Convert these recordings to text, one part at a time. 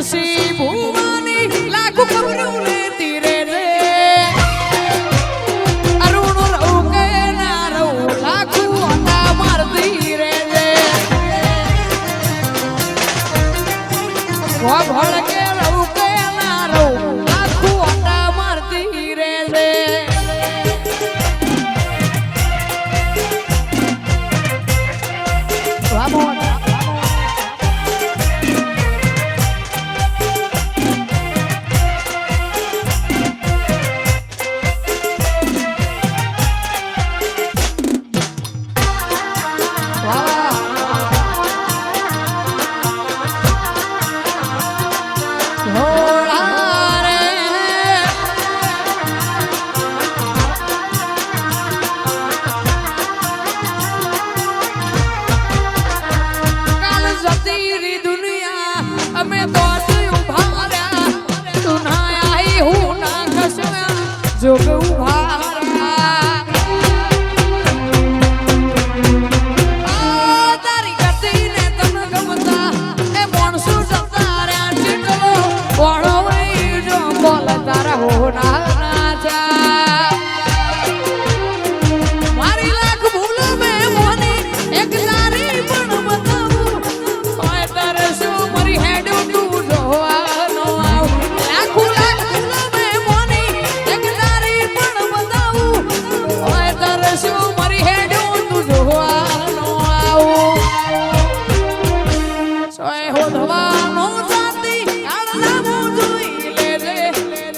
સરસી ભૂવાની લાખો કબરું લેતી રે રે અરુણ રહું કે ના રહું લાખો આટા મારતી રે રે ભળ કે રહું કે ના રહું લાખો આટા મારતી રે રે વામોન જોગ તારી કરતી ને તને ગમતા એ માણસો જતા રહ્યા ચીટલો વણો જો બોલ તારા હોના નાચા મારી લાખ ભૂલ મેં મોની એક તારી પણ બતાવું ઓય તારે શું મારી હેડ તું જોવાનો આવ લાખો લાખ ભૂલ મેં મોની એક તારી પણ બતાવું ઓય તારે શું મારી હેડ તું જોવાનો આવ સોય હોધવાનો જાતી કાળજામો જોઈ લેજે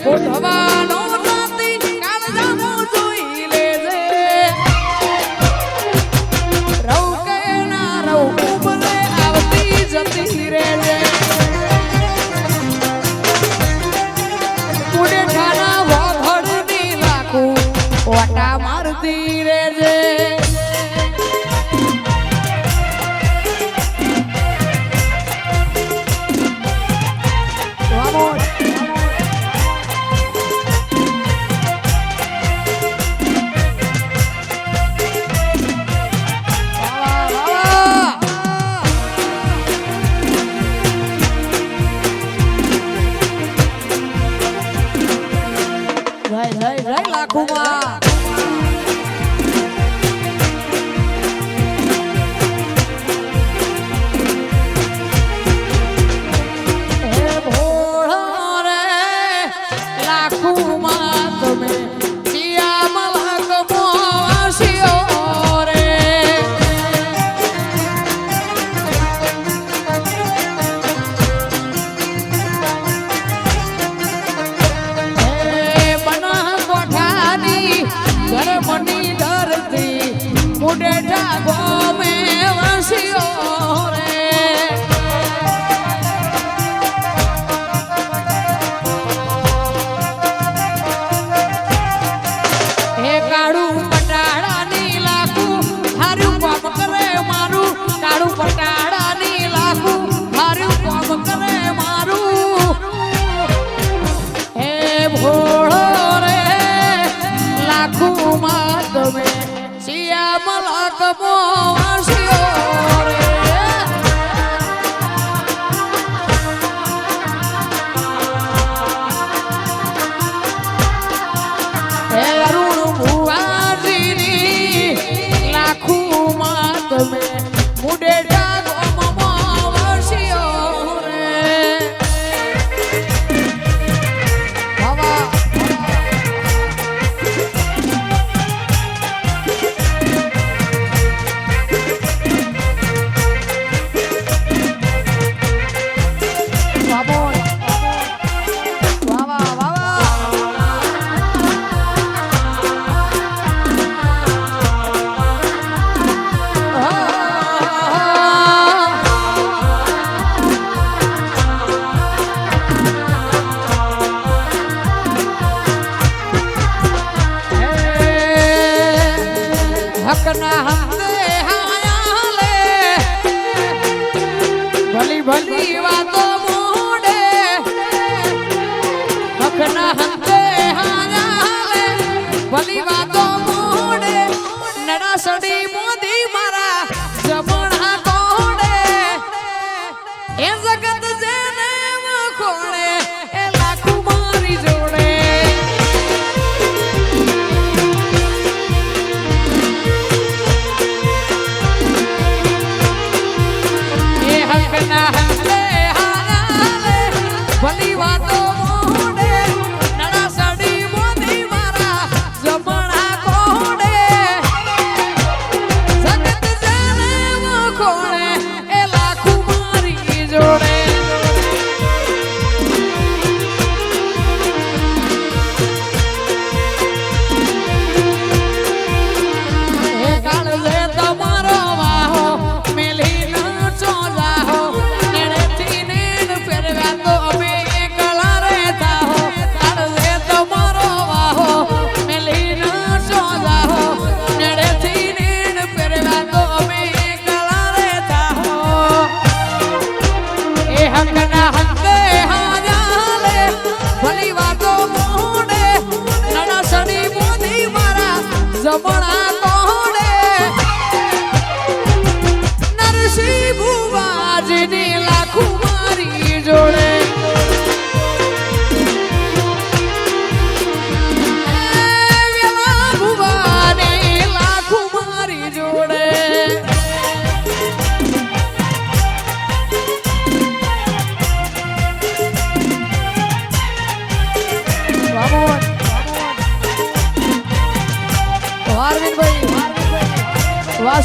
હોધવાનો જાતી કાળજામો જોઈ લેજે રહું કે ના રહું ઉભરે આવતી જતી રેજે મુડે ઠાના વાઘડની લાખું ઓટા મારતી રેજે જય લાખુમાં તમે કિયા મલક મોવાસીઓ રે બના કોઠાની ધર્મની ધરતી મુડેઠા ગોમે વાસીઓ રે કાળું પટાડાની લાખું હારું કામ કરે મારું કાળું પટાડાની લાખું હારું કામ કરે મારું હે ભોળો રે લાખું માં તમે શિયા મલક મો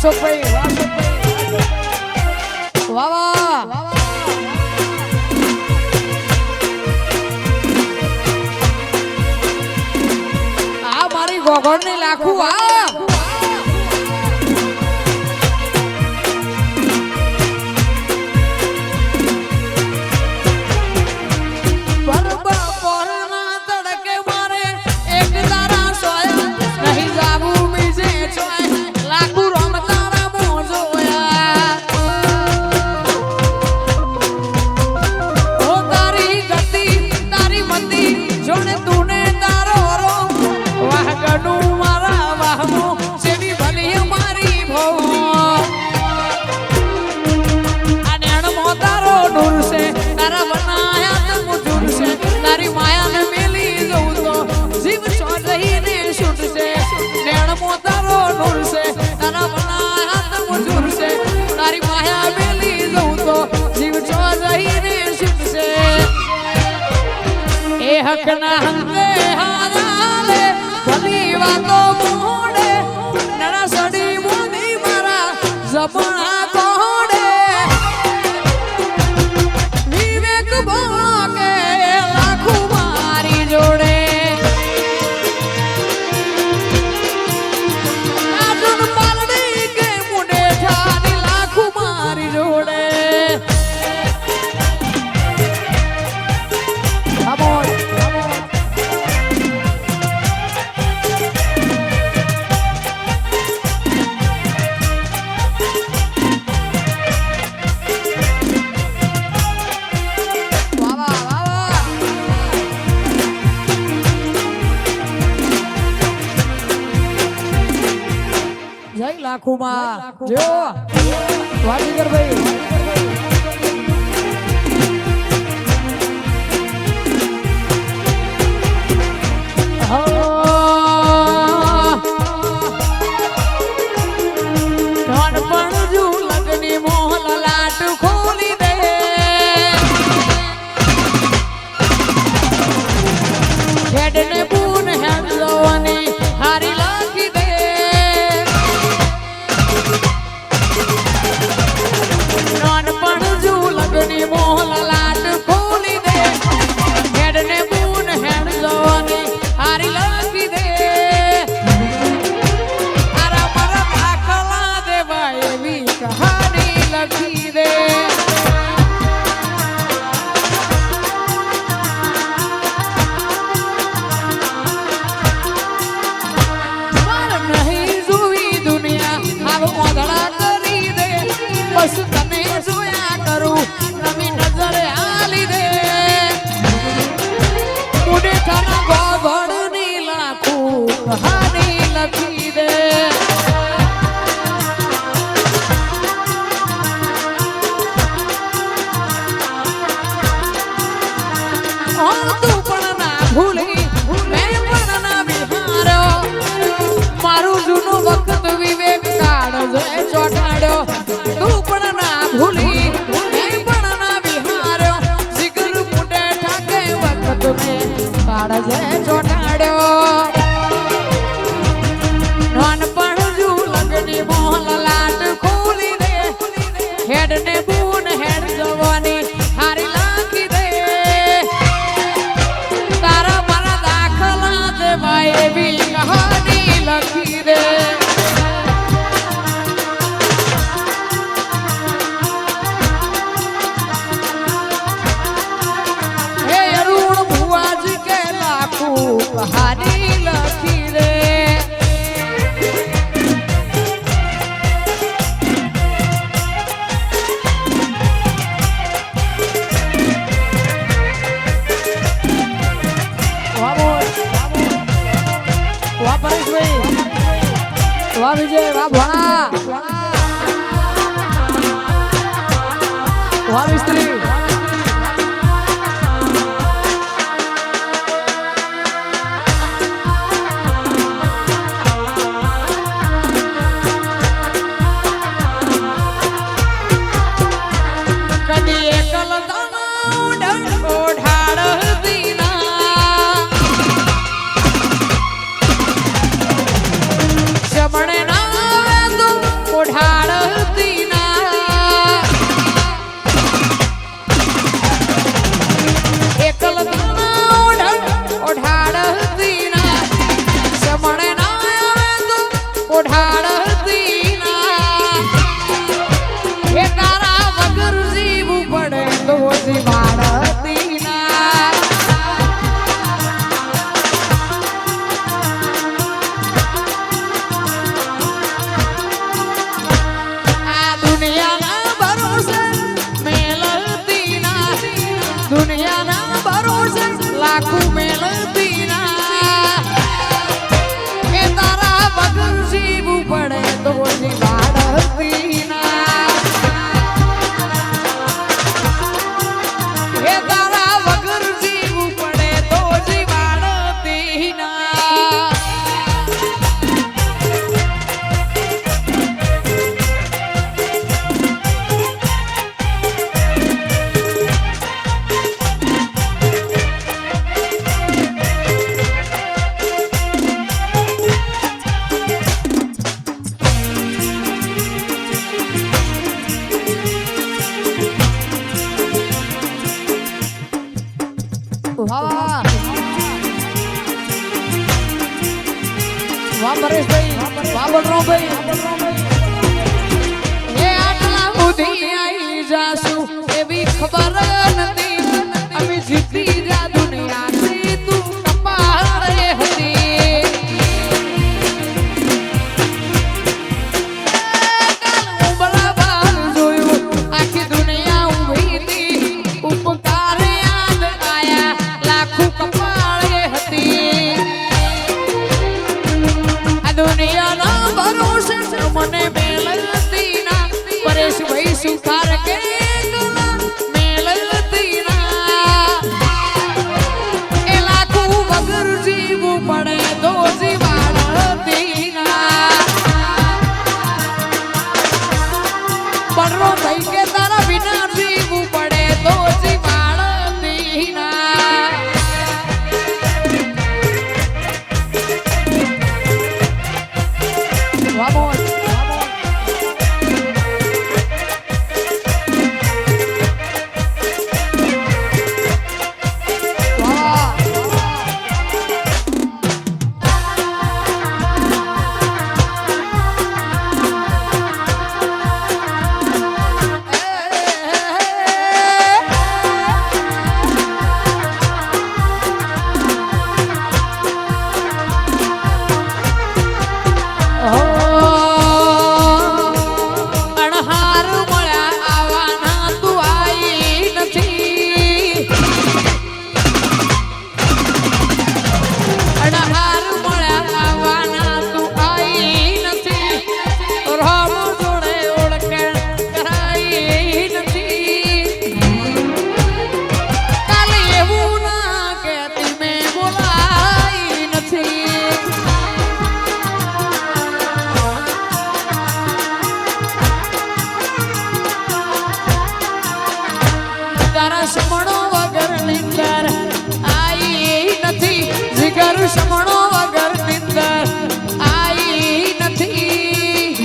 અશોકભાઈ વાહ વાહ આ મારી ગોગળની લાખું આ હકના હંગે હારાલે ભલી વાતો મોડે નડા સડી મોદી મારા જપણા કોડે વિવેક ભોકે લાખું મારી જોડે આજુન પાલડી કે મુડે ઠાની લાખું મારી જોડે લાખુમાં જો વાડીગર ભાઈ વાહ વિજય વાહ ભણા વાહ મિસ્ત્રી Bye. દુનિયાના ભરોસે લાખું મેળતી ના એ તારા વગર જીવું પડે તો જીવાડતી ના એ તારા વગર જીવું પડે તો જીવાડતી ના વાહ પરેશભાઈ વાહ બલરામભાઈ એ આટલા સુધી આવી જાશું એવી ખબર નથી અમે જીતી જા દુનિયાથી તું કપાળે હતી કાલ બરાબર જોયું આખી દુનિયા ઊભી હતી ઉપકાર યાદ આયા લાખું કપાળે હતી દુનિયાના ભરોસે મને મેલતી ના પરેશભાઈ સુખાર કે મેલતી ના એ લાખું વગર જીવું પડે તો જીવાડતી ના પડરો થઈ કે તારા વિના જીવું પડે તો જીવાડતી ના Vamos. સમણો વગર નિંદર આઈ નથી જીગર સમણો વગર નિંદર આઈ નથી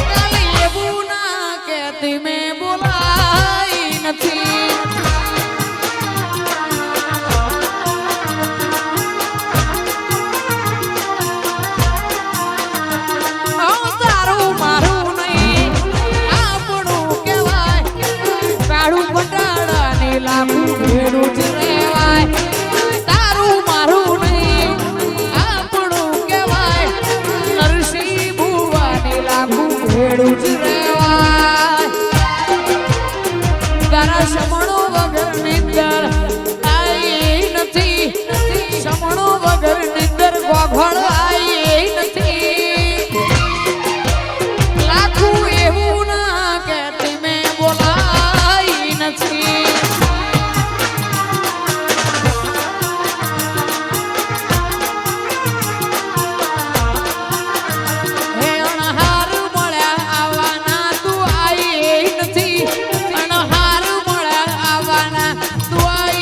કાલે એવું ના કહેતી મેં બોલાઈ નથી તારું મારું નહીં આપણું કહેવાય પટાડાની લાખું ભેડું જ રહેવાય તારું મારું નહીં આપણું કહેવાય નરસિંહ ભુવાની લાખું ભેડું જ રહેવાય તારા સમણો વગર નિંદર આઈ નથી સમણો વગર નિંદર ગોઘળ આઈ નથી લાખું એવું ના કહેતી મેં બોલાઈ નથી હે અણહાર મળ્યા આવવાના તું આઈ નથી અણહાર મળ્યા આવવાના તું આઈ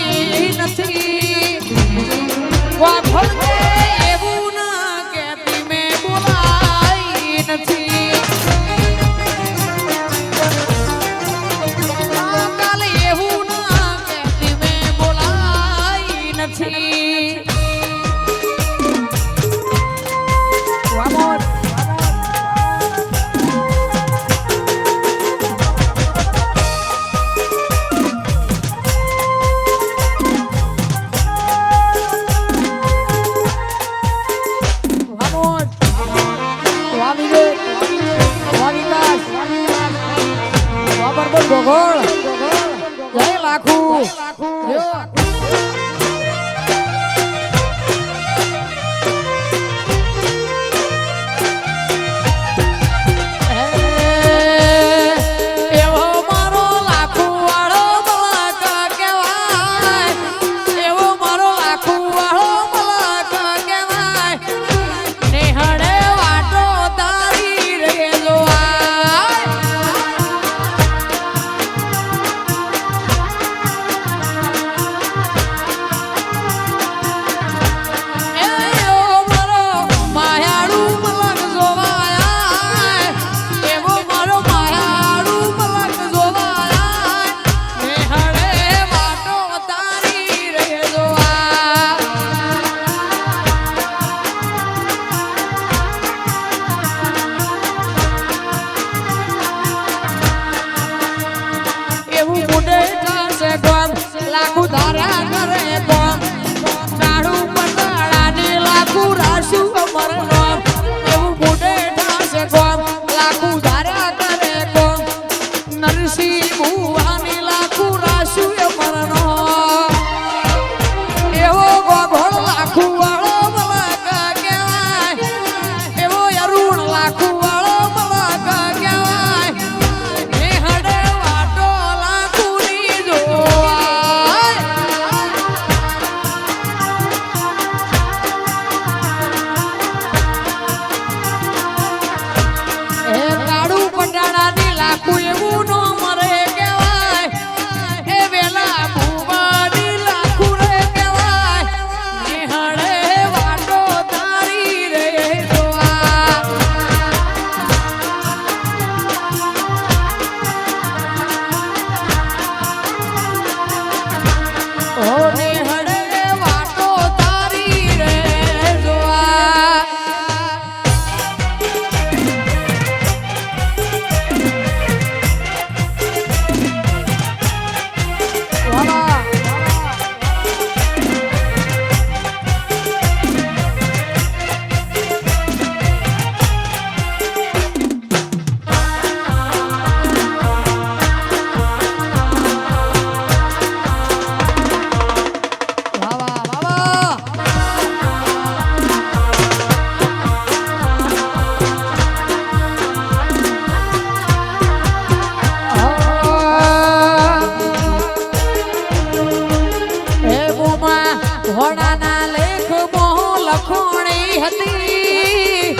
ઘોડાના લેખ મોહ લખોણી હતી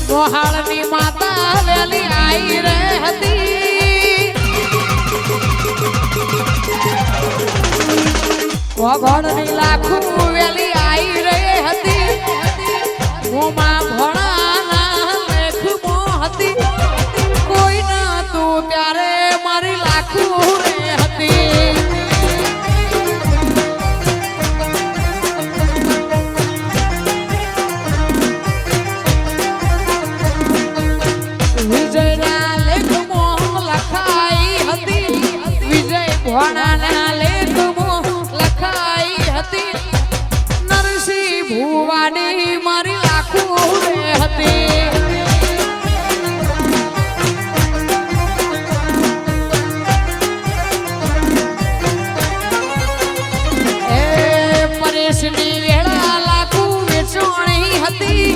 ગોહાળની માતા વેલી આઈ રે હતી ગોઘોડની લાખું વેલી આઈ રે હતી મોમાં ઘોડાના લેખ મોહ હતી કોઈ ના તું ત્યારે મારી લાખું રે ઘોડાના લેખમાં લખાઈ હતી નરસિંહ ભુવાની મારી લાખું રે હતી એ પરેશની વેળા લાખું વેચોણી હતી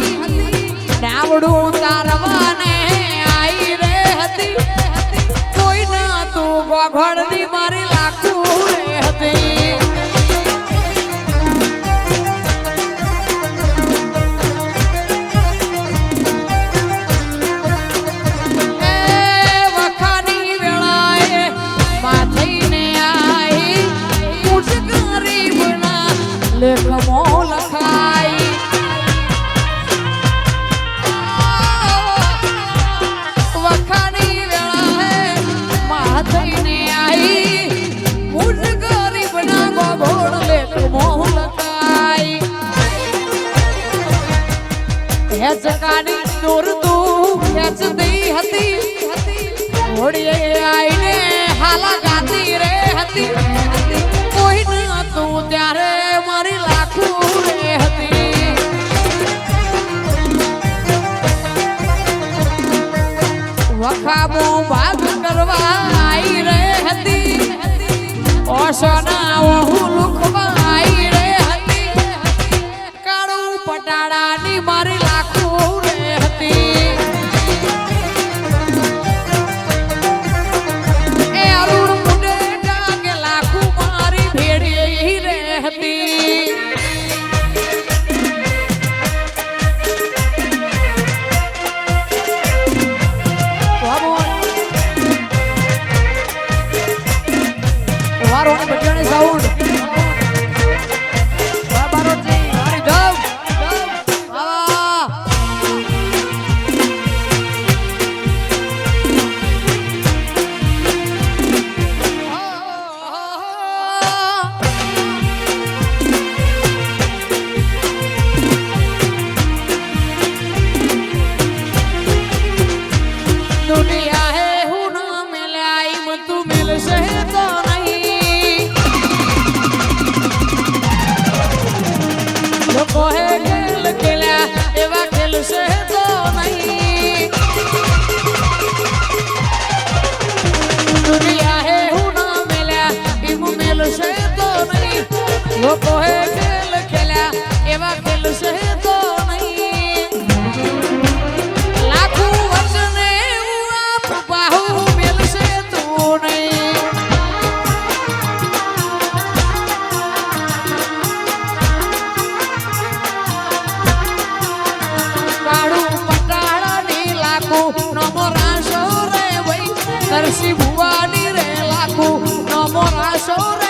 ડાવડું તારવાને આઈ રે હતી કોઈ ના તું ગોઘડની મારી લેખમો લખાઈ વખાની વેળા માં થઈને આઈ મુજ ગરીબ ના ગોગોળ લેખમો લખાઈ હેચકાની દૂર તું હેચતી હતી ઘોડીએ આઈને હાલા ગાતી રે હતી કોઈ ન તું ત્યારે મારી લાખું રે હતી વખાબો ભાગ બારોની ભટિયાણી સાઉન્ડ બારોજી મારી ધમ આવા दुनिया है हूँ ना मिलाई मत मिल से तो नहीं लोगों है खेल खेला एवा खेल से तो नहीं दुनिया है हूँ ना मिला इम मिल से तो नहीं लोगों है खेल खेला एवा खेल से तो Buani re laku nomor asor